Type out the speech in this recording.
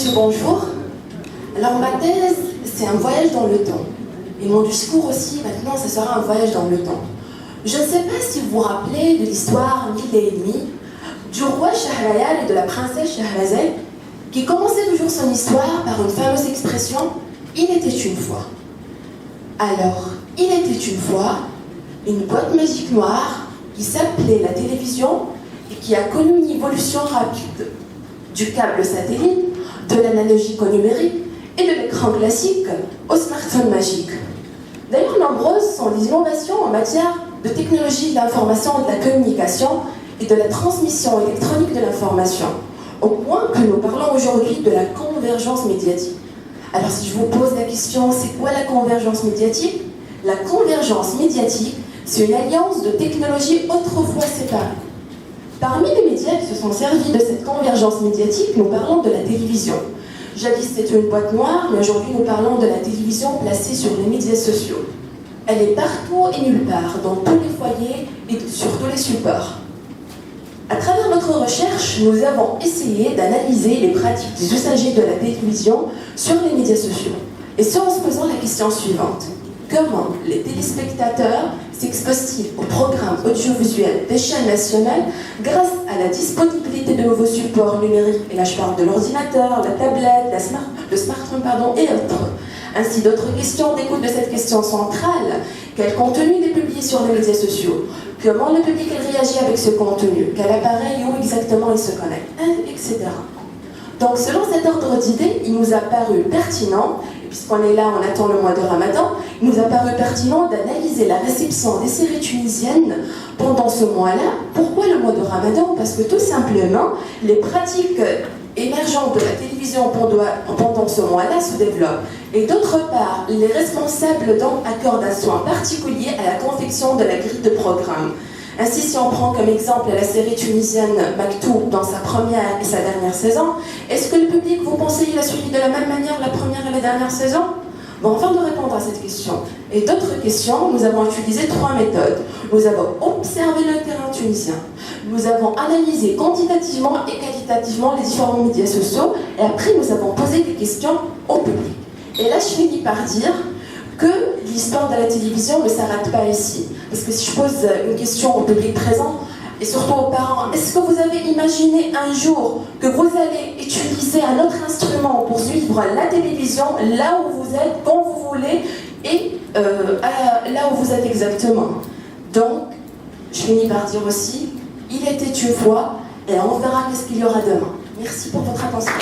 messieurs, bonjour. Alors ma thèse, c'est un voyage dans le temps. Et mon discours aussi, maintenant, ça sera un voyage dans le temps. Je ne sais pas si vous vous rappelez de l'histoire Mille et demi du roi Shahrayar et de la princesse Shahrazad, qui commençait toujours son histoire par une fameuse expression « Il était une fois ». Alors, il était une fois une boîte magique noire qui s'appelait la télévision et qui a connu une évolution rapide du câble satellite, de l'analogique au numérique et de l'écran classique au smartphone magique. D'ailleurs, nombreuses sont les innovations en matière de technologie de l'information et de la communication et de la transmission électronique de l'information, au point que nous parlons aujourd'hui de la convergence médiatique. Alors si je vous pose la question, c'est quoi la convergence médiatique? La convergence médiatique, c'est une alliance de technologies autrefois séparées. Parmi les médias qui se sont servis de cette convergence médiatique, nous parlons de la télévision. Jadis c'était une boîte noire, mais aujourd'hui nous parlons de la télévision placée sur les médias sociaux. Elle est partout et nulle part, dans tous les foyers et sur tous les supports. À travers notre recherche, nous avons essayé d'analyser les pratiques des usagers de la télévision sur les médias sociaux. Et ce en se posant la question suivante. Comment les téléspectateurs s'exposent-ils aux programmes audiovisuels des chaînes nationales grâce à la disponibilité de nouveaux supports numériques, et là je parle de l'ordinateur, la tablette, le smartphone et autres. Ainsi, d'autres questions découlent de cette question centrale. Quel contenu est publié sur les médias sociaux? Comment le public réagit avec ce contenu? Quel appareil, où exactement il se connecte, etc. Donc, selon cet ordre d'idées, il nous a paru pertinent, puisqu'on est là, on attend le mois de Ramadan, il nous a paru pertinent d'analyser la réception des séries tunisiennes pendant ce mois-là. Pourquoi le mois de Ramadan? Parce que tout simplement, les pratiques émergentes de la télévision pendant ce mois-là se développent. Et d'autre part, les responsables donc accordent un soin particulier à la confection de la grille de programme. Ainsi, si on prend comme exemple la série tunisienne Maktoub dans sa première et sa dernière saison, est-ce que le public, vous pensez, il a suivi de la même manière la première et la dernière saison? Bon, afin de répondre à cette question et d'autres questions, nous avons utilisé 3 méthodes. Nous avons observé le terrain tunisien, nous avons analysé quantitativement et qualitativement les différents médias sociaux, et après nous avons posé des questions au public. Et là, je finis par dire que l'histoire de la télévision ne s'arrête pas ici. Parce que si je pose une question au public présent, et surtout aux parents, est-ce que vous avez imaginé un jour que vous allez utiliser un autre instrument pour suivre la télévision là où vous êtes, quand vous voulez, et là où vous êtes exactement? Donc, je finis par dire aussi, il était une fois, et on verra qu'est-ce qu'il y aura demain. Merci pour votre attention.